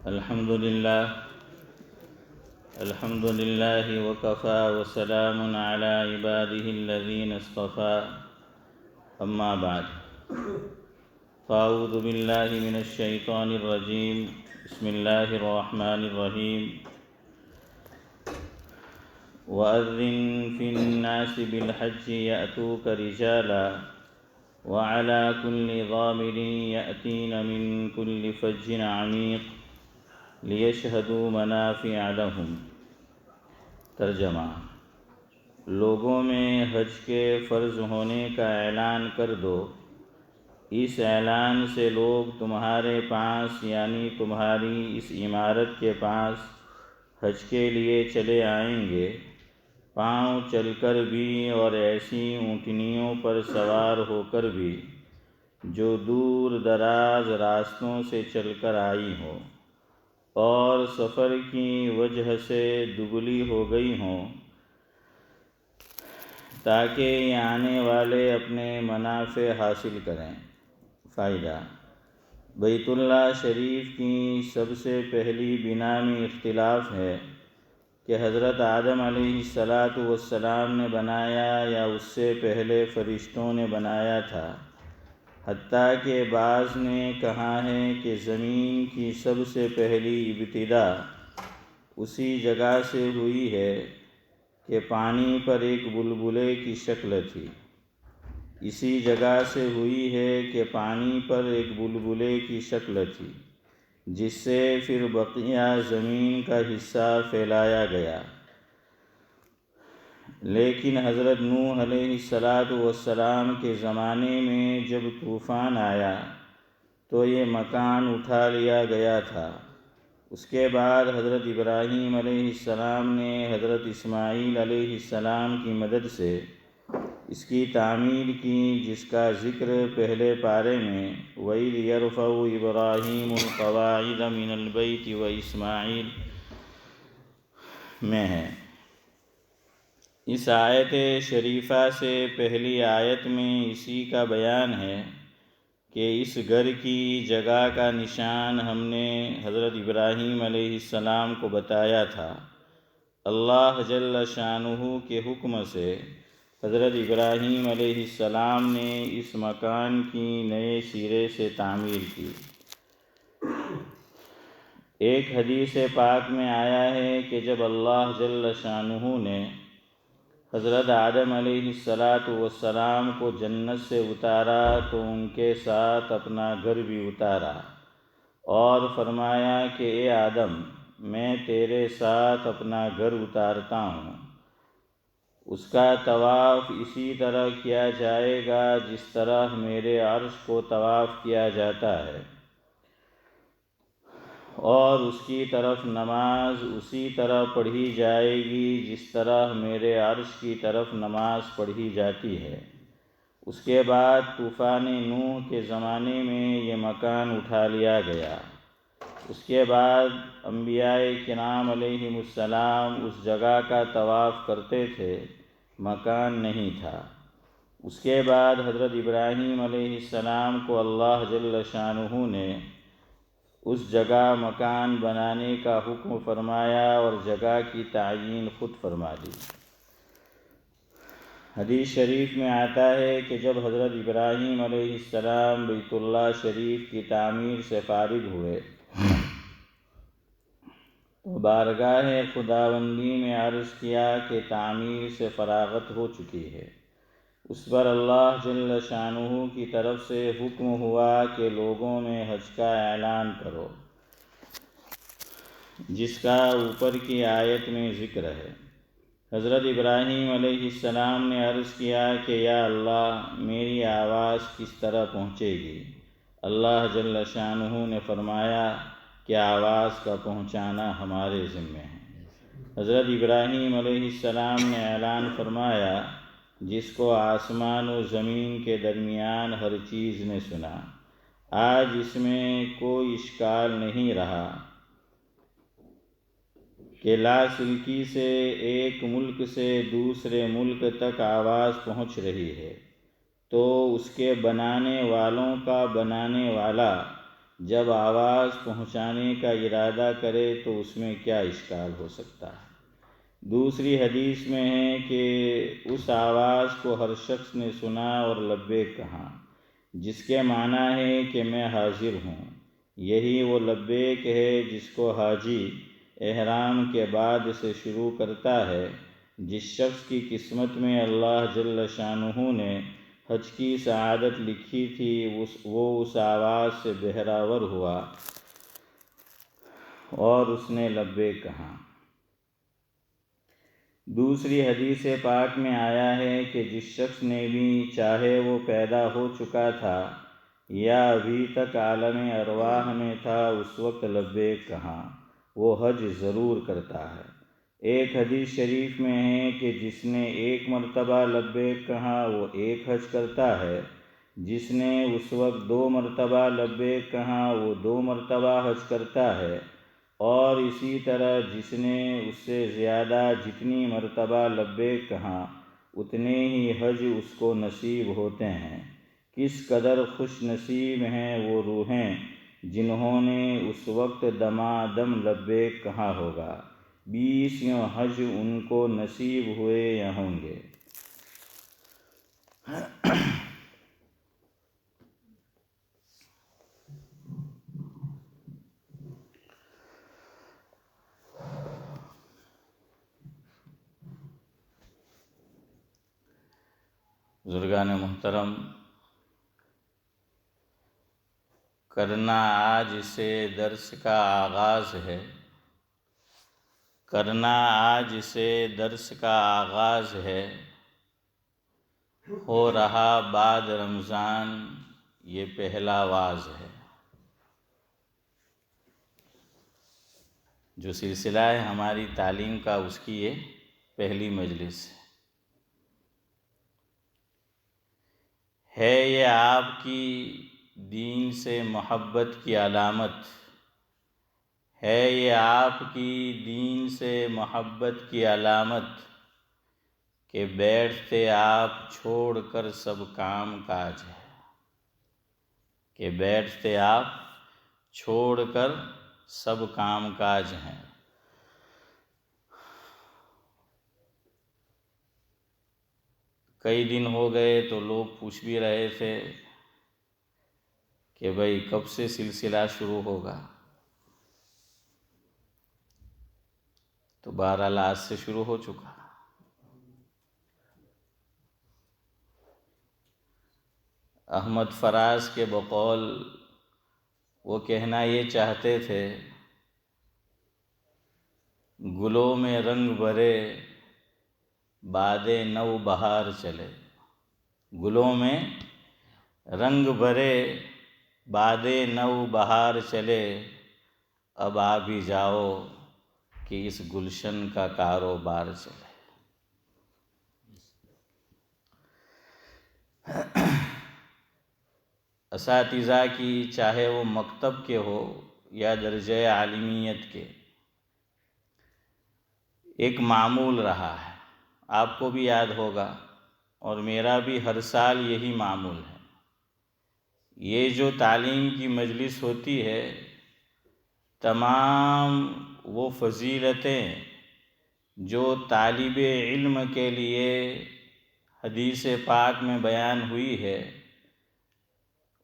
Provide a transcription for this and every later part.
الحمد لله وكفى وسلام على عباده الذين اصطفى أما بعد فأعوذ بالله من الشيطان الرجيم بسم الله الرحمن الرحيم وأذن في الناس بالحج يأتوك رجالا وعلى كل ضامر يأتين من كل فج عميق لیشہدوا منافع لہم۔ ترجمہ: لوگوں میں حج کے فرض ہونے کا اعلان کر دو، اس اعلان سے لوگ تمہارے پاس یعنی تمہاری اس عمارت کے پاس حج کے لیے چلے آئیں گے، پاؤں چل کر بھی اور ایسی اونٹنیوں پر سوار ہو کر بھی جو دور دراز راستوں سے چل کر آئی ہوں اور سفر کی وجہ سے دبلی ہو گئی ہوں، تاکہ یہ آنے والے اپنے منافع حاصل کریں۔ فائدہ: بیت اللہ شریف کی سب سے پہلی بنا میں اختلاف ہے کہ حضرت آدم علیہ السلام نے بنایا یا اس سے پہلے فرشتوں نے بنایا تھا، حتیٰ کہ بعض نے کہا ہے کہ زمین کی سب سے پہلی ابتدا اسی جگہ سے ہوئی ہے کہ پانی پر ایک بلبلے کی شکل تھی، اسی جگہ سے ہوئی ہے کہ پانی پر ایک بلبلے کی شکل تھی، جس سے پھر بقیہ زمین کا حصہ پھیلایا گیا۔ لیکن حضرت نوح علیہ السلام کے زمانے میں جب طوفان آیا تو یہ مکان اٹھا لیا گیا تھا۔ اس کے بعد حضرت ابراہیم علیہ السلام نے حضرت اسماعیل علیہ السلام کی مدد سے اس کی تعمیر کی، جس کا ذکر پہلے پارے میں وَإِذْ يَرْفَعُ إِبْرَاهِيمُ الْقَوَاعِدَ مِنَ الْبَيْتِ وَإِسْمَاعِيلُ میں ہے۔ اس آیت شریفہ سے پہلی آیت میں اسی کا بیان ہے کہ اس گھر کی جگہ کا نشان ہم نے حضرت ابراہیم علیہ السلام کو بتایا تھا۔ اللہ جل شانہ کے حکم سے حضرت ابراہیم علیہ السلام نے اس مکان کی نئے سرے سے تعمیر کی۔ ایک حدیث پاک میں آیا ہے کہ جب اللہ جل شانہ نے حضرت آدم علیہ السلام کو جنت سے اتارا تو ان کے ساتھ اپنا گھر بھی اتارا اور فرمایا کہ اے آدم، میں تیرے ساتھ اپنا گھر اتارتا ہوں۔ اس کا طواف اسی طرح کیا جائے گا جس طرح میرے عرش کو طواف کیا جاتا ہے، اور اس کی طرف نماز اسی طرح پڑھی جائے گی جس طرح میرے عرش کی طرف نماز پڑھی جاتی ہے۔ اس کے بعد طوفان نوح کے زمانے میں یہ مکان اٹھا لیا گیا۔ اس کے بعد انبیاء کرام علیہم السلام اس جگہ کا طواف کرتے تھے، مکان نہیں تھا۔ اس کے بعد حضرت ابراہیم علیہ السلام کو اللہ جل شانہ نے اس جگہ مکان بنانے کا حکم فرمایا اور جگہ کی تعیین خود فرما دی۔ حدیث شریف میں آتا ہے کہ جب حضرت ابراہیم علیہ السلام بیت اللہ شریف کی تعمیر سے فارغ ہوئے تو بارگاہ خداوندی میں عرض کیا کہ تعمیر سے فراغت ہو چکی ہے۔ اس پر اللہ جل شانہ کی طرف سے حکم ہوا کہ لوگوں میں حج کا اعلان کرو، جس کا اوپر کی آیت میں ذکر ہے۔ حضرت ابراہیم علیہ السلام نے عرض کیا کہ یا اللہ، میری آواز کس طرح پہنچے گی؟ اللہ جل شانہ نے فرمایا کہ آواز کا پہنچانا ہمارے ذمہ ہے۔ حضرت ابراہیم علیہ السلام نے اعلان فرمایا، جس کو آسمان و زمین کے درمیان ہر چیز نے سنا۔ آج اس میں کوئی اشکال نہیں رہا کہ لاسلکی سے ایک ملک سے دوسرے ملک تک آواز پہنچ رہی ہے، تو اس کے بنانے والوں کا بنانے والا جب آواز پہنچانے کا ارادہ کرے تو اس میں کیا اشکال ہو سکتا ہے؟ دوسری حدیث میں ہے کہ اس آواز کو ہر شخص نے سنا اور لبیک کہا، جس کے معنی ہے کہ میں حاضر ہوں۔ یہی وہ لبیک ہے جس کو حاجی احرام کے بعد سے شروع کرتا ہے۔ جس شخص کی قسمت میں اللہ جل شانہ نے حج کی سعادت لکھی تھی وہ اس آواز سے بہراور ہوا اور اس نے لبیک کہا۔ دوسری حدیث پاک میں آیا ہے کہ جس شخص نے بھی، چاہے وہ پیدا ہو چکا تھا یا ابھی تک عالم ارواح میں تھا، اس وقت لبیک کہا، وہ حج ضرور کرتا ہے۔ ایک حدیث شریف میں ہے کہ جس نے ایک مرتبہ لبیک کہا وہ ایک حج کرتا ہے، جس نے اس وقت 2 مرتبہ لبیک کہا وہ 2 مرتبہ حج کرتا ہے، اور اسی طرح جس نے اس سے زیادہ جتنی مرتبہ لبیک کہا اتنے ہی حج اس کو نصیب ہوتے ہیں۔ کس قدر خوش نصیب ہیں وہ روحیں جنہوں نے اس وقت دمادم لبیک کہا ہوگا، 20 یوں حج ان کو نصیب ہوئے یا ہوں گے۔ بزرگان محترم، کرنا آج سے درس کا آغاز ہے، کرنا آج سے درس کا آغاز ہے، ہو رہا بعد رمضان یہ پہلا واز ہے۔ جو سلسلہ ہے ہماری تعلیم کا، اس کی یہ پہلی مجلس ہے۔ یہ آپ کی دین سے محبت کی علامت ہے، یہ آپ کی دین سے محبت کی علامت کہ بیٹھتے آپ چھوڑ کر سب کام کاج ہے، کہ بیٹھتے آپ چھوڑ کر سب کام کاج ہیں۔ کئی دن ہو گئے تو لوگ پوچھ بھی رہے تھے کہ بھئی کب سے سلسلہ شروع ہوگا؟ تو بہرحال آج سے شروع ہو چکا۔ احمد فراز کے بقول وہ کہنا یہ چاہتے تھے، گلوں میں رنگ بھرے باد نو بہار چلے، گلوں میں رنگ بھرے باد نو بہار چلے، اب آ بھی جاؤ کہ اس گلشن کا کاروبار چلے۔ اساتذہ کی، چاہے وہ مکتب کے ہو یا درجہ عالمیت کے، ایک معمول رہا ہے، آپ کو بھی یاد ہوگا اور میرا بھی ہر سال یہی معمول ہے۔ یہ جو تعلیم کی مجلس ہوتی ہے، تمام وہ فضیلتیں جو طالب علم کے لیے حدیث پاک میں بیان ہوئی ہے،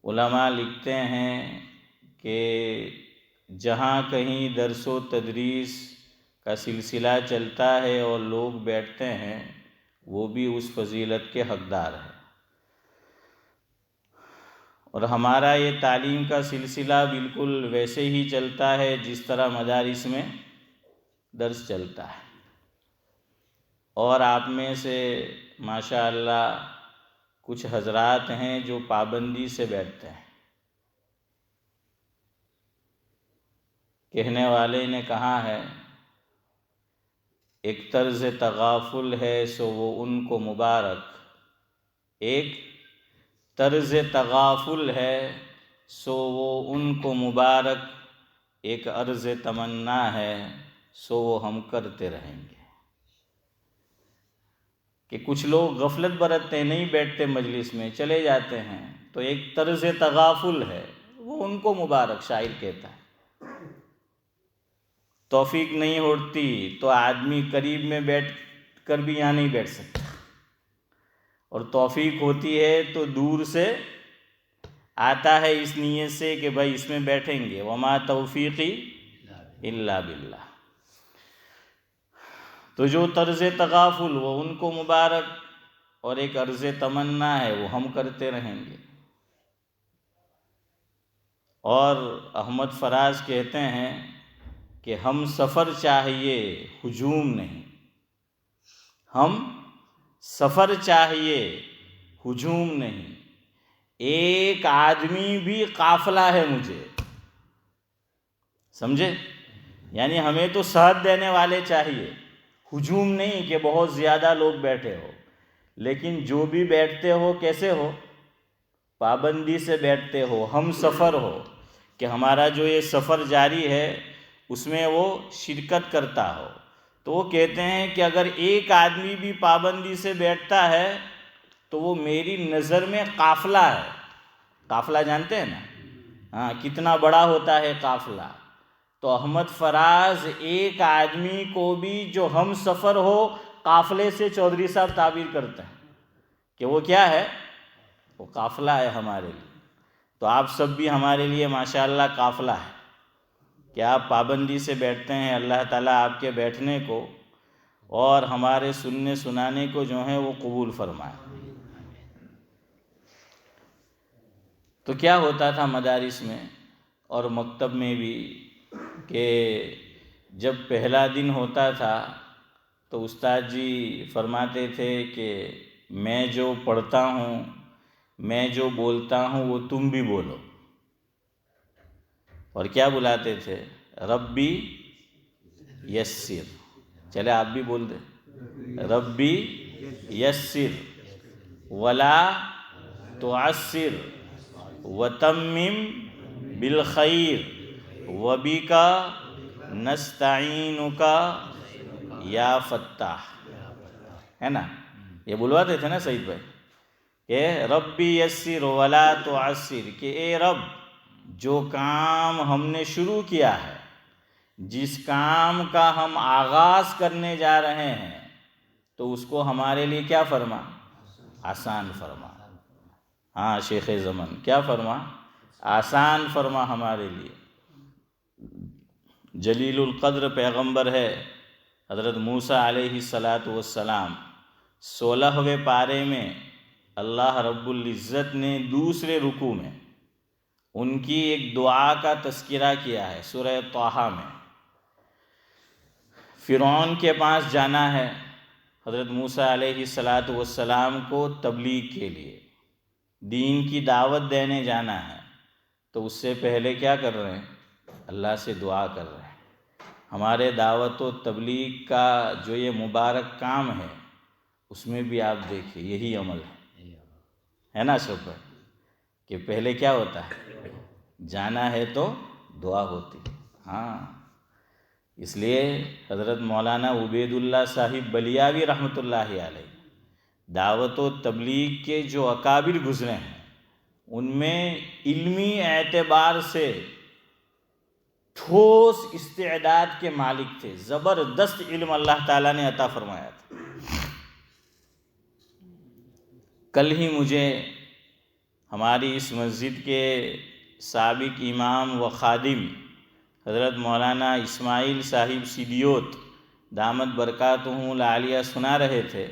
علماء لکھتے ہیں کہ جہاں کہیں درس و تدریس کا سلسلہ چلتا ہے اور لوگ بیٹھتے ہیں، وہ بھی اس فضیلت کے حقدار ہیں۔ اور ہمارا یہ تعلیم کا سلسلہ بالکل ویسے ہی چلتا ہے جس طرح مدارس میں درس چلتا ہے۔ اور آپ میں سے ماشاءاللہ کچھ حضرات ہیں جو پابندی سے بیٹھتے ہیں۔ کہنے والے نے کہا ہے، ایک طرز تغافل ہے سو وہ ان کو مبارک، ایک طرز تغافل ہے سو وہ ان کو مبارک، ایک عرض تمنا ہے سو وہ ہم کرتے رہیں گے۔ کہ کچھ لوگ غفلت برتتے، نہیں بیٹھتے مجلس میں، چلے جاتے ہیں، تو ایک طرز تغافل ہے، وہ ان کو مبارک، شاعر کہتا ہے۔ توفیق نہیں ہوتی تو آدمی قریب میں بیٹھ کر بھی یہاں نہیں بیٹھ سکتا، اور توفیق ہوتی ہے تو دور سے آتا ہے اس نیت سے کہ بھائی اس میں بیٹھیں گے۔ وما توفیقی الا باللہ۔ تو جو طرز تغافل وہ ان کو مبارک، اور ایک عرض تمنا ہے وہ ہم کرتے رہیں گے۔ اور احمد فراز کہتے ہیں کہ ہم سفر چاہیے ہجوم نہیں، ہم سفر چاہیے ہجوم نہیں، ایک آدمی بھی قافلہ ہے مجھے، سمجھے؟ یعنی ہمیں تو ساتھ دینے والے چاہیے، ہجوم نہیں کہ بہت زیادہ لوگ بیٹھے ہو، لیکن جو بھی بیٹھتے ہو کیسے ہو؟ پابندی سے بیٹھتے ہو، ہم سفر ہو، کہ ہمارا جو یہ سفر جاری ہے اس میں وہ شرکت کرتا ہو۔ تو وہ کہتے ہیں کہ اگر ایک آدمی بھی پابندی سے بیٹھتا ہے تو وہ میری نظر میں قافلہ ہے۔ قافلہ جانتے ہیں نا؟ ہاں، کتنا بڑا ہوتا ہے قافلہ۔ تو احمد فراز ایک آدمی کو بھی جو ہم سفر ہو قافلے سے چودھری صاحب تعبیر کرتے ہیں کہ وہ کیا ہے؟ وہ قافلہ ہے ہمارے لیے۔ تو آپ سب بھی ہمارے لیے ماشاءاللہ قافلہ ہے کہ آپ پابندی سے بیٹھتے ہیں۔ اللہ تعالیٰ آپ کے بیٹھنے کو اور ہمارے سننے سنانے کو جو ہے وہ قبول فرمائے۔ تو کیا ہوتا تھا مدارس میں اور مکتب میں بھی کہ جب پہلا دن ہوتا تھا تو استاد جی فرماتے تھے کہ میں جو پڑھتا ہوں، میں جو بولتا ہوں وہ تم بھی بولو۔ اور کیا بلاتے تھے؟ ربی یسر۔ چلے آپ بھی بول دیں، ربی یسر ولا تعسر وتمم بالخیر وبک نستعینک یا فتاح، ہے نا؟ یہ بلواتے تھے نا سعید بھائی کہ ربی یسر ولا تعسر، کہ اے رب جو کام ہم نے شروع کیا ہے، جس کام کا ہم آغاز کرنے جا رہے ہیں، تو اس کو ہمارے لیے کیا فرما؟ آسان فرما۔ ہاں شیخ زمن، کیا فرما؟ آسان فرما ہمارے لیے۔ جلیل القدر پیغمبر ہے حضرت موسیٰ علیہ السلام، 16ویں پارے میں اللہ رب العزت نے دوسرے رکوع میں ان کی ایک دعا کا تذکرہ کیا ہے سورہ طٰہٰ میں۔ فرعون کے پاس جانا ہے حضرت موسیٰ علیہ السلام کو تبلیغ کے لیے، دین کی دعوت دینے جانا ہے۔ تو اس سے پہلے کیا کر رہے ہیں؟ اللہ سے دعا کر رہے ہیں۔ ہمارے دعوت و تبلیغ کا جو یہ مبارک کام ہے اس میں بھی آپ دیکھیں یہی عمل ہے نا اشرف بھائی، کہ پہلے کیا ہوتا ہے؟ جانا ہے تو دعا ہوتی ہے۔ ہاں، اس لیے حضرت مولانا عبید اللہ صاحب بلیاوی رحمۃ اللہ علیہ دعوت و تبلیغ کے جو اکابر گزرے ہیں ان میں علمی اعتبار سے ٹھوس استعداد کے مالک تھے، زبردست علم اللہ تعالیٰ نے عطا فرمایا تھا۔ کل ہی مجھے ہماری اس مسجد کے سابق امام و خادم حضرت مولانا اسماعیل صاحب سیدیوت دامت برکاتہم العالیہ سنا رہے تھے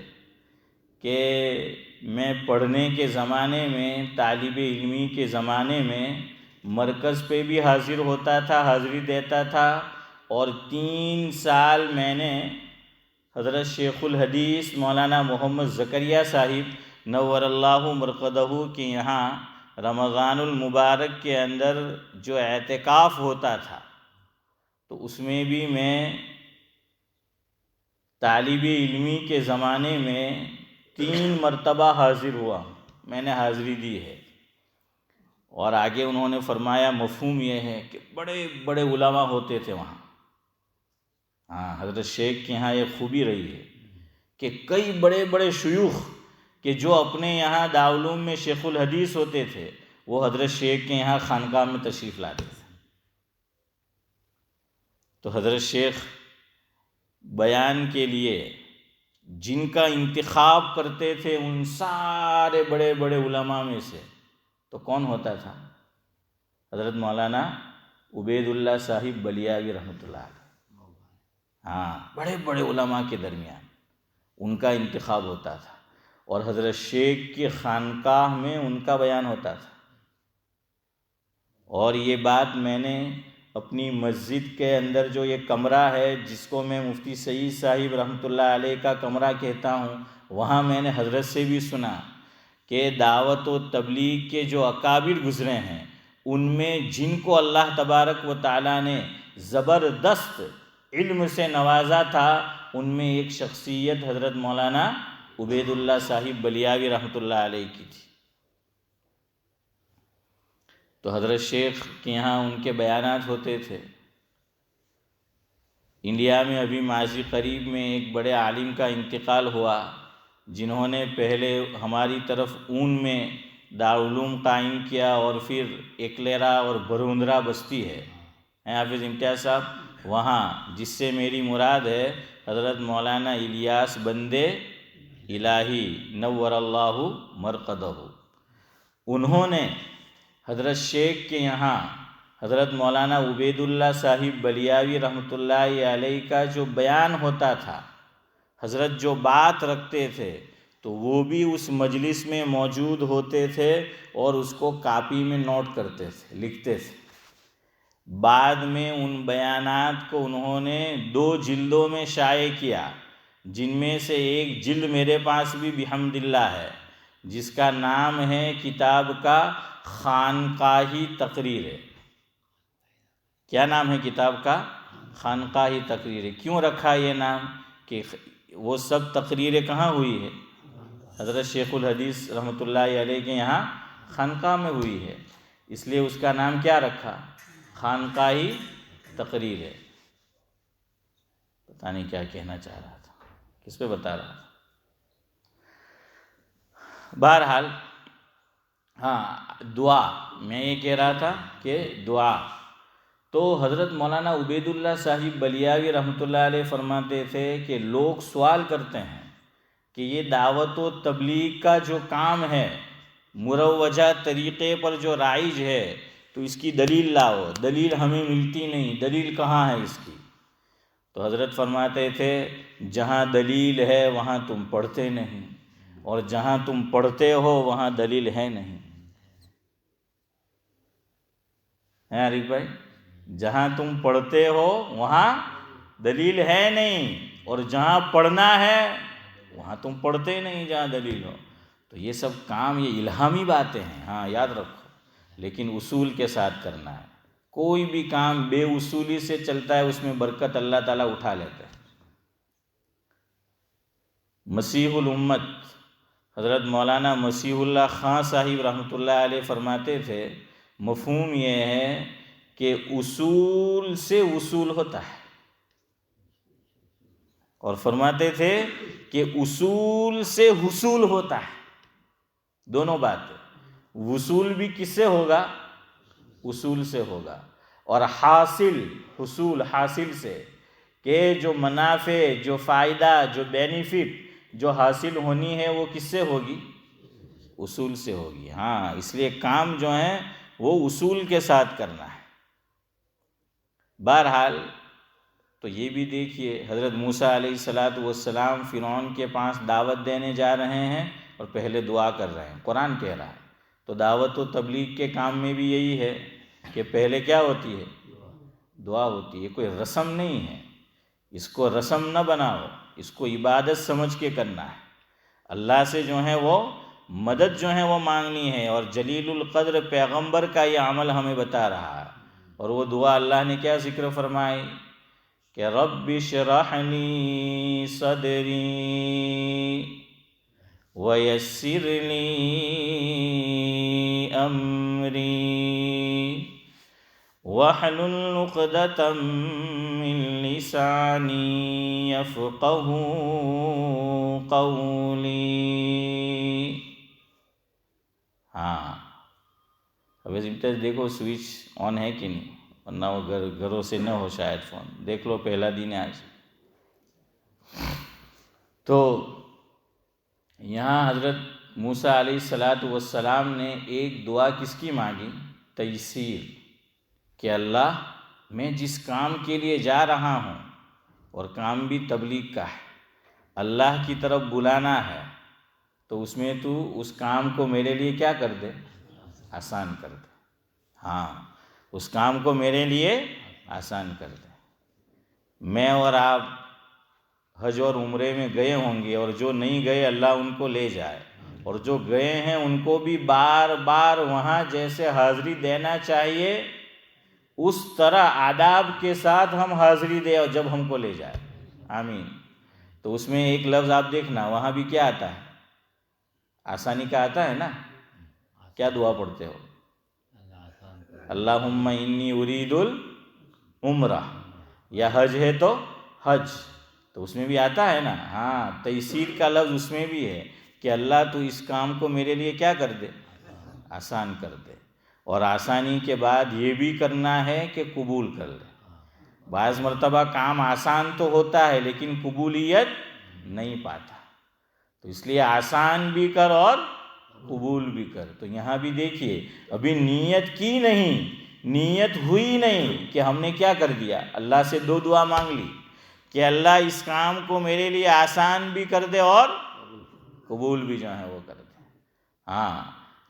کہ میں پڑھنے کے زمانے میں، طالب علمی کے زمانے میں مرکز پہ بھی حاضر ہوتا تھا، حاضری دیتا تھا، اور 3 سال میں نے حضرت شیخ الحدیث مولانا محمد زکریا صاحب نور اللہ مرقدہ کے یہاں رمضان المبارک کے اندر جو اعتکاف ہوتا تھا تو اس میں بھی میں طالب علمی کے زمانے میں 3 مرتبہ حاضر ہوا، میں نے حاضری دی ہے۔ اور آگے انہوں نے فرمایا مفہوم یہ ہے کہ بڑے بڑے علماء ہوتے تھے وہاں۔ ہاں، حضرت شیخ کے یہاں یہ خوبی رہی ہے کہ کئی بڑے بڑے شیوخ کہ جو اپنے یہاں دارالعلوم میں شیخ الحدیث ہوتے تھے وہ حضرت شیخ کے یہاں خانقاہ میں تشریف لاتے تھے۔ تو حضرت شیخ بیان کے لیے جن کا انتخاب کرتے تھے ان سارے بڑے بڑے علماء میں سے تو کون ہوتا تھا؟ حضرت مولانا عبید اللہ صاحب بلیاوی رحمۃ اللہ علیہ۔ ہاں، بڑے بڑے علماء کے درمیان ان کا انتخاب ہوتا تھا، اور حضرت شیخ کی خانقاہ میں ان کا بیان ہوتا تھا۔ اور یہ بات میں نے اپنی مسجد کے اندر جو یہ کمرہ ہے جس کو میں مفتی سعید صاحب رحمۃ اللہ علیہ کا کمرہ کہتا ہوں، وہاں میں نے حضرت سے بھی سنا کہ دعوت و تبلیغ کے جو اکابر گزرے ہیں ان میں جن کو اللہ تبارک و تعالیٰ نے زبردست علم سے نوازا تھا، ان میں ایک شخصیت حضرت مولانا عبید اللہ صاحب بلیاوی رحمۃ اللہ علیہ کی تھی۔ تو حضرت شیخ کے یہاں ان کے بیانات ہوتے تھے۔ انڈیا میں ابھی ماضی قریب میں ایک بڑے عالم کا انتقال ہوا جنہوں نے پہلے ہماری طرف اون میں دارالعلوم قائم کیا، اور پھر ایکلیرا اور بروندرا بستی ہے حافظ امتیاز صاحب، وہاں جس سے میری مراد ہے حضرت مولانا الیاس بندے الہی نور اللہ مرقدہ۔ انہوں نے حضرت شیخ کے یہاں حضرت مولانا عبید اللہ صاحب بلیاوی رحمۃ اللہ علیہ کا جو بیان ہوتا تھا، حضرت جو بات رکھتے تھے تو وہ بھی اس مجلس میں موجود ہوتے تھے اور اس کو کاپی میں نوٹ کرتے تھے، لکھتے تھے۔ بعد میں ان بیانات کو انہوں نے 2 جلدوں میں شائع کیا، جن میں سے ایک جلد میرے پاس بھی بحمد اللہ ہے، جس کا نام ہے کتاب کا خانقاہی تقریر ہے۔ کیا نام ہے کتاب کا؟ خانقاہی تقریر۔ کیوں رکھا یہ نام؟ کہ وہ سب تقریریں کہاں ہوئی ہے؟ حضرت شیخ الحدیث رحمۃ اللہ علیہ کے یہاں خانقاہ میں ہوئی ہے، اس لیے اس کا نام کیا رکھا؟ خانقاہی تقریر ہے۔ پتہ نہیں کیا کہنا چاہ رہا تھا، کس پہ بتا رہا تھا۔ بہرحال ہاں، دعا میں یہ کہہ رہا تھا کہ دعا تو حضرت مولانا عبید اللہ صاحب بلیاوی رحمۃ اللہ علیہ فرماتے تھے کہ لوگ سوال کرتے ہیں کہ یہ دعوت و تبلیغ کا جو کام ہے مروجہ طریقے پر جو رائج ہے تو اس کی دلیل لاؤ، دلیل ہمیں ملتی نہیں، دلیل کہاں ہے اس کی؟ تو حضرت فرماتے تھے جہاں دلیل ہے وہاں تم پڑھتے نہیں، اور جہاں تم پڑھتے ہو وہاں دلیل ہے نہیں۔ ہیں عارف بھائی؟ جہاں تم پڑھتے ہو وہاں دلیل ہے نہیں، اور جہاں پڑھنا ہے وہاں تم پڑھتے نہیں جہاں دلیل ہو۔ تو یہ سب کام یہ الہامی باتیں ہیں، ہاں یاد رکھو، لیکن اصول کے ساتھ کرنا ہے۔ کوئی بھی کام بے اصولی سے چلتا ہے اس میں برکت اللہ تعالیٰ اٹھا لیتا ہے۔ مسیح الامت حضرت مولانا مسیح اللہ خان صاحب رحمۃ اللہ علیہ فرماتے تھے مفہوم یہ ہے کہ اصول سے وصول ہوتا ہے، اور فرماتے تھے کہ اصول سے حصول ہوتا ہے۔ دونوں باتیں، وصول بھی کس سے ہوگا؟ اصول سے ہوگا، اور حاصل حصول حاصل سے، کہ جو منافع، جو فائدہ، جو بینیفٹ جو حاصل ہونی ہے وہ کس سے ہوگی؟ اصول سے ہوگی۔ ہاں، اس لیے کام جو ہیں وہ اصول کے ساتھ کرنا ہے۔ بہرحال تو یہ بھی دیکھیے حضرت موسیٰ علیہ السلام فرعون کے پاس دعوت دینے جا رہے ہیں اور پہلے دعا کر رہے ہیں، قرآن کہہ رہا ہے۔ تو دعوت و تبلیغ کے کام میں بھی یہی ہے کہ پہلے کیا ہوتی ہے؟ دعا ہوتی ہے۔ کوئی رسم نہیں ہے، اس کو رسم نہ بناؤ، اس کو عبادت سمجھ کے کرنا ہے۔ اللہ سے جو ہے وہ مدد جو ہے وہ مانگنی ہے، اور جلیل القدر پیغمبر کا یہ عمل ہمیں بتا رہا ہے۔ اور وہ دعا اللہ نے کیا ذکر فرمائی کہ رب اشرح لی صدری ویسر لی امری واحلل عقدۃ من لسانی یفقہوا قولی۔ ہاں، اب امتیاز دیکھو سوئچ آن ہے کہ نہیں، ورنہ وہ گھروں سے نہ ہو شاید فون، دیکھ لو پہلا دن ہے آج۔ تو یہاں حضرت موسیٰ علیہ السلام نے ایک دعا کس کی مانگی؟ تیسیر، کہ اللہ میں جس کام کے لیے جا رہا ہوں، اور کام بھی تبلیغ کا ہے، اللہ کی طرف بلانا ہے، تو اس میں تو اس کام کو میرے لیے کیا کر دے؟ آسان کر دے۔ ہاں، اس کام کو میرے لیے آسان کر دے۔ میں اور آپ حج اور عمرے میں گئے ہوں گے، اور جو نہیں گئے اللہ ان کو لے جائے، اور جو گئے ہیں ان کو بھی بار بار وہاں جیسے حاضری دینا چاہیے اس طرح آداب کے ساتھ ہم حاضری دیں، اور جب ہم کو لے جائے۔ آمین۔ تو اس میں ایک لفظ آپ دیکھنا، وہاں بھی کیا آتا ہے؟ آسانی کا آتا ہے نا۔ کیا دعا پڑھتے ہو؟ اللہم انی ارید العمرہ، یا حج ہے تو حج، تو اس میں بھی آتا ہے نا۔ ہاں، تیسیر کا لفظ اس میں بھی ہے کہ اللہ تو اس کام کو میرے لیے کیا کر دے؟ آسان کر دے۔ اور آسانی کے بعد یہ بھی کرنا ہے کہ قبول کر لے۔ بعض مرتبہ کام آسان تو ہوتا ہے لیکن قبولیت نہیں پاتا، تو اس لیے آسان بھی کر اور قبول بھی کر۔ تو یہاں بھی دیکھیے، ابھی نیت کی نہیں، نیت ہوئی نہیں کہ ہم نے کیا کر دیا؟ اللہ سے دو دعا مانگ لی کہ اللہ اس کام کو میرے لیے آسان بھی کر دے اور قبول بھی جو ہے وہ کر دے۔ ہاں،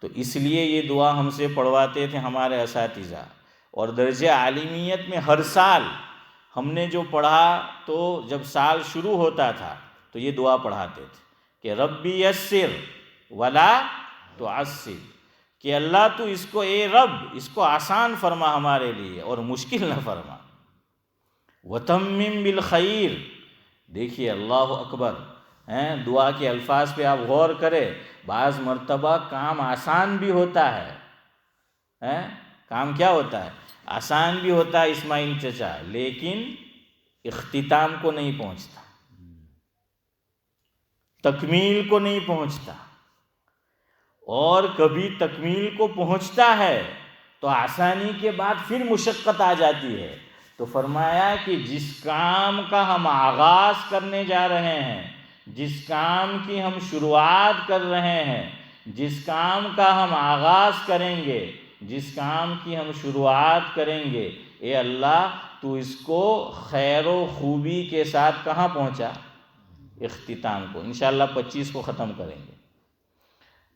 تو اس لیے یہ دعا ہم سے پڑھواتے تھے ہمارے اساتذہ، اور درجہ عالمیت میں ہر سال ہم نے جو پڑھا، تو جب سال شروع ہوتا تھا تو یہ دعا پڑھاتے تھے کہ ربی یسر ولا تعسر، کہ اللہ تو اس کو، اے رب اس کو آسان فرما ہمارے لیے اور مشکل نہ فرما۔ وتمم بالخیر، دیکھیے اللہ اکبر، دعا کے الفاظ پہ آپ غور کریں۔ بعض مرتبہ کام آسان بھی ہوتا ہے، کام کیا ہوتا ہے؟ آسان بھی ہوتا ہے اسماعیل چچا، لیکن اختتام کو نہیں پہنچتا، تکمیل کو نہیں پہنچتا۔ اور کبھی تکمیل کو پہنچتا ہے تو آسانی کے بعد پھر مشقت آ جاتی ہے۔ تو فرمایا کہ جس کام کا ہم آغاز کرنے جا رہے ہیں، جس کام کی ہم شروعات کر رہے ہیں، جس کام کا ہم آغاز کریں گے، جس کام کی ہم شروعات کریں گے، اے اللہ تو اس کو خیر و خوبی کے ساتھ کہاں پہنچا؟ اختتام کو۔ انشاءاللہ 25 کو ختم کریں گے۔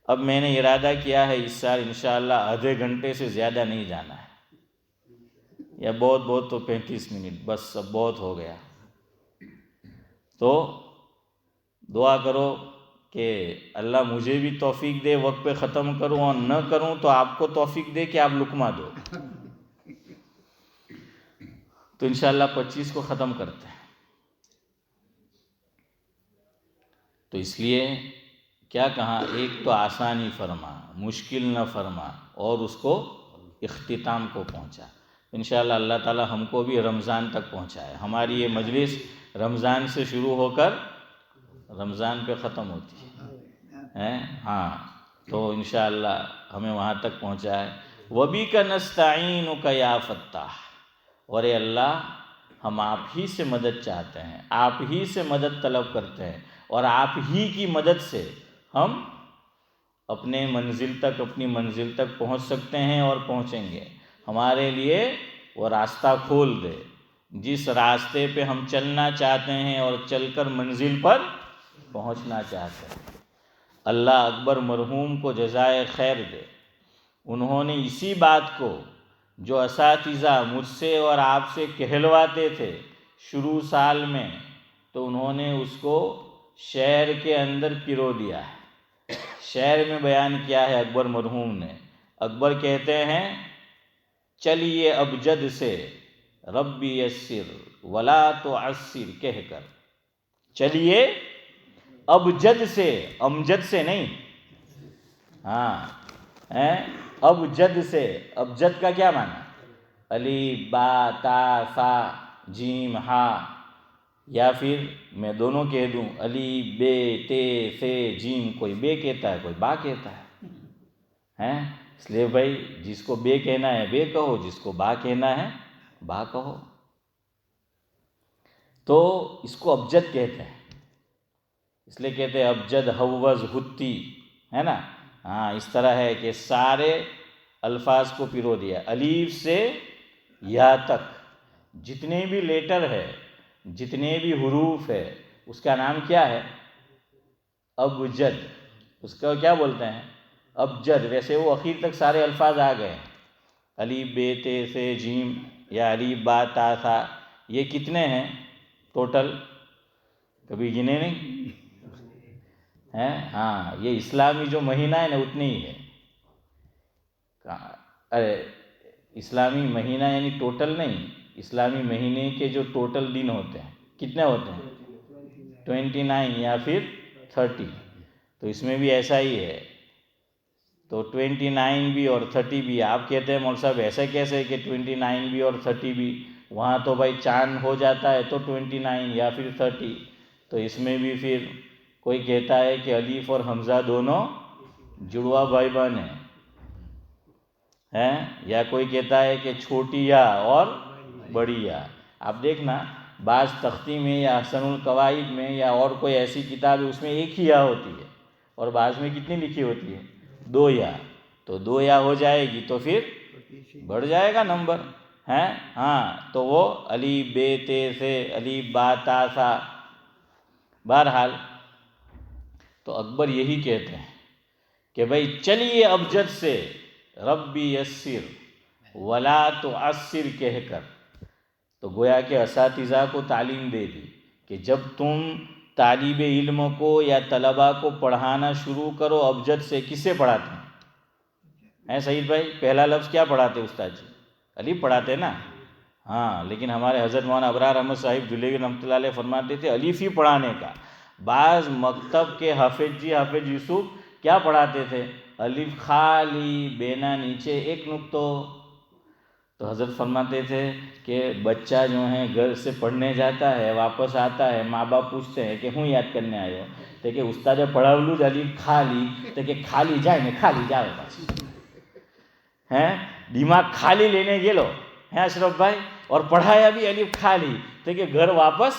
اب میں نے ارادہ کیا ہے اس سال انشاءاللہ آدھے گھنٹے سے زیادہ نہیں جانا ہے، یا بہت بہت تو 35 منٹ، بس اب بہت ہو گیا۔ تو دعا کرو کہ اللہ مجھے بھی توفیق دے وقت پہ ختم کروں، اور نہ کروں تو آپ کو توفیق دے کہ آپ لقمہ دو۔ تو انشاءاللہ 25 کو ختم کرتے ہیں۔ تو اس لیے کیا کہا؟ ایک تو آسانی فرما، مشکل نہ فرما، اور اس کو اختتام کو پہنچا۔ انشاءاللہ اللہ تعالی ہم کو بھی رمضان تک پہنچائے۔ ہماری یہ مجلس رمضان سے شروع ہو کر رمضان پہ ختم ہوتی ہے، ہاں، تو انشاءاللہ ہمیں وہاں تک پہنچائے۔ وَبِكَ نَسْتَعِينُكَ يَا فَتَّاحُ، اور اے اللہ ہم آپ ہی سے مدد چاہتے ہیں، آپ ہی سے مدد طلب کرتے ہیں، اور آپ ہی کی مدد سے ہم اپنی منزل تک پہنچ سکتے ہیں اور پہنچیں گے۔ ہمارے لیے وہ راستہ کھول دے جس راستے پہ ہم چلنا چاہتے ہیں اور چل کر منزل پر پہنچنا چاہتے ہیں۔ اللہ اکبر مرحوم کو جزائے خیر دے، انہوں نے اسی بات کو جو اساتذہ مجھ سے اور آپ سے کہلواتے تھے شروع سال میں، تو انہوں نے اس کو شعر کے اندر پرو دیا ہے، شعر میں بیان کیا ہے اکبر مرحوم نے۔ اکبر کہتے ہیں چلیے ابجد سے ربی یسر ولا تعسر کہہ کر، چلیے ابجد سے، امجد سے نہیں، ہاں، ابجد سے۔ ابجد کا کیا معنی؟ الف با تا سا جیم ہا، یا پھر میں دونوں کہہ دوں، الف بے تے سے جیم، کوئی بے کہتا ہے کوئی با کہتا ہے، اس لیے بھائی جس کو بے کہنا ہے بے کہو، جس کو با کہنا ہے با کہو. تو اس کو ابجد کہتے ہیں، اس لیے کہتے ہیں ابجد حوض ہتی، ہے نا. ہاں اس طرح ہے کہ سارے الفاظ کو پرو دیا، الف سے یا تک جتنے بھی لیٹر ہے، جتنے بھی حروف ہے، اس کا نام کیا ہے؟ ابجد. اس کا کیا بولتے ہیں؟ ابجد. ویسے وہ اخیر تک سارے الفاظ آ گئے، الف بے تے سے جیم یا الف با تا تھا. یہ کتنے ہیں ٹوٹل؟ کبھی گنے نہیں ہیں؟ ہاں یہ اسلامی جو مہینہ ہے نا اتنے ہی ہے. ارے اسلامی مہینہ یعنی ٹوٹل نہیں، اسلامی مہینے کے جو ٹوٹل دن ہوتے ہیں کتنے ہوتے ہیں؟ 29 یا پھر 30. تو اس میں بھی ایسا ہی ہے. تو 29 بھی اور 30 بھی. آپ کہتے ہیں مول صاحب ایسا کیسے کہ 29 بھی اور 30 بھی؟ وہاں تو بھائی چاند ہو جاتا ہے تو 29 یا پھر 30. تو اس میں بھی پھر کوئی کہتا ہے کہ الف اور حمزہ دونوں جڑوا بھائی بہن ہیں، یا کوئی کہتا ہے کہ چھوٹی یا اور بڑی یا. آپ دیکھنا بعض تختی میں یا احسن القواعد میں یا اور کوئی ایسی کتاب ہے اس میں ایک ہی یا ہوتی ہے، اور بعض میں کتنی لکھی ہوتی ہے؟ 2 یا. تو 2 یا ہو جائے گی تو پھر بڑھ جائے گا نمبر ہیں. ہاں تو وہ الف بے تے سے الف با تا سا. بہرحال تو اکبر یہی کہتے ہیں کہ بھائی چلیے ابجد سے ربی یسر ولا تعسر کہہ کر. تو گویا کہ اساتذہ کو تعلیم دے دی کہ جب تم طالب علم کو یا طلباء کو پڑھانا شروع کرو ابجد سے. کس سے پڑھاتے ہیں سعید بھائی؟ پہلا لفظ کیا پڑھاتے استاد جی؟ الف پڑھاتے نا. ہاں لیکن ہمارے حضرت مولانا ابرار احمد صاحب جلیلی رحمۃ اللہ علیہ فرماتے تھے الف ہی پڑھانے کا. بعض مکتب کے حافظ یوسف کیا پڑھاتے تھے؟ الف خالی بینا نیچے ایک نقطہ. تو حضرت فرماتے تھے کہ بچہ جو ہے گھر سے پڑھنے جاتا ہے واپس آتا ہے، ماں باپ پوچھتے ہیں کہ ہوں یاد کرنے آئے ہو؟ تو کہ استاد پڑھاولو الف خالی. تو کہ خالی جائے نا خالی جاؤ ہیں، دماغ خالی لینے گیلو ہیں اشرف بھائی، اور پڑھایا بھی الف خالی. تو کہ گھر واپس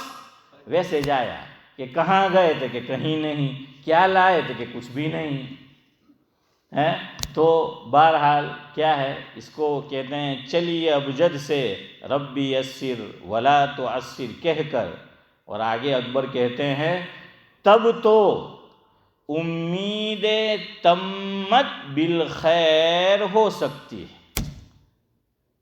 ویسے جایا کہ کہاں گئے؟ تو کہ کہیں نہیں. کیا لائے؟ تو کہ کچھ بھی نہیں ہیں. تو بہرحال کیا ہے، اس کو کہتے ہیں چلیے ابجد سے ربی یسر ولا تعسر کہہ کر. اور آگے اکبر کہتے ہیں تب تو امید تمت بالخیر ہو سکتی ہے.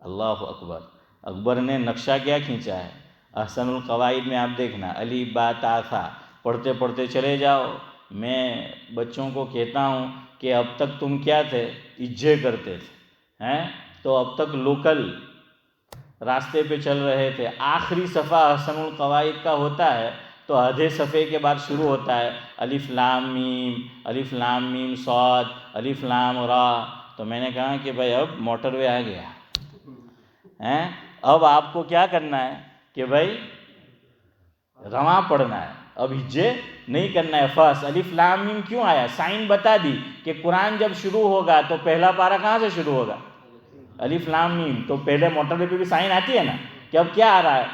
اللہ اکبر. اکبر نے نقشہ کیا کھینچا ہے احسن القواعد میں. آپ دیکھنا الف با تا تھا پڑھتے پڑھتے چلے جاؤ. میں بچوں کو کہتا ہوں کہ اب تک تم کیا تھے؟ اجے کرتے تھے ہیں. تو اب تک لوکل راستے پہ چل رہے تھے. آخری صفحہ احسن القواعد کا ہوتا ہے تو آدھے صفحے کے بعد شروع ہوتا ہے الف لام میم صاد الف لام را. تو میں نے کہا کہ بھائی اب موٹر وے آ گیا ہیں. اب آپ کو کیا کرنا ہے کہ بھائی رواں پڑھنا ہے، اب ہجے نہیں کرنا ہے. فرسٹ الف لام میم کیوں آیا؟ سائن بتا دی کہ قرآن جب شروع ہوگا تو پہلا پارہ کہاں سے شروع ہوگا؟ الف لام میم. تو پہلے موٹر وے پہ بھی سائن آتی ہے نا کہ اب کیا آ رہا ہے؟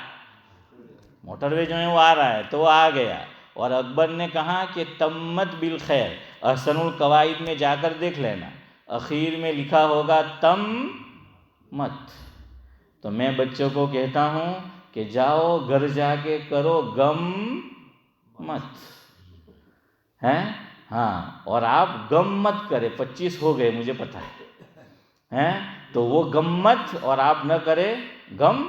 موٹر وے جو ہے وہ آ رہا ہے. تو وہ آ گیا. اور اکبر نے کہا کہ تمت بالخیر. احسن القواعد میں جا کر دیکھ لینا اخیر میں لکھا ہوگا تم مت. تو میں بچوں کو کہتا ہوں کہ جاؤ گھر جا کے کرو غم مت ہیں. ہاں اور آپ غم مت کرے. 25 ہو گئے مجھے پتہ ہے تو وہ غم مت اور آپ نہ کرے غم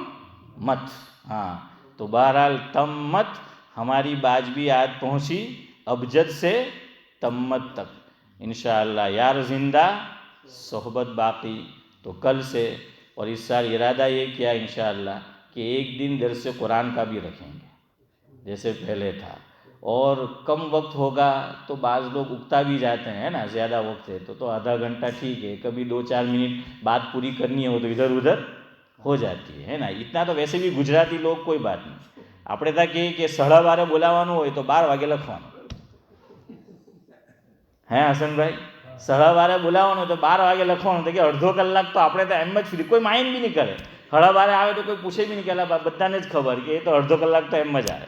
مت. ہاں تو بہرحال تم مت ہماری باجبی آیت پہنچی ابجد سے تمت تک. انشاءاللہ یار زندہ صحبت باقی. تو کل سے اور اس سال ارادہ یہ کیا انشاءاللہ کہ ایک دن درس قرآن کا بھی رکھیں گے جیسے پہلے تھا. اور کم وقت ہوگا تو بعض لوگ اکتا بھی جاتے ہیں نا، زیادہ وقت ہے تو آدھا گھنٹہ ٹھیک ہے. کبھی 2-4 منٹ بات پوری کرنی ہو تو ادھر ادھر ہو جاتی ہے نا. اتنا تو ویسے بھی گجراتی لوگ کوئی بات نہیں. આપણે તા કે 12:30 બોલાવવાનું હોય તો 12 વાગે લખવાનું હે હસનભાઈ. 12:30 બોલાવવાનું તો 12 વાગે લખવાનું તો કે અડધો કલાક તો આપણે તો એમ જ ફ્રી, કોઈ માઇન્ડ બી નહીં કરે. 12:30 આવે તો કોઈ પૂછે બી નહીં કે બધાને જ ખબર કે એ તો અડધો કલાક તો એમ જ આવે.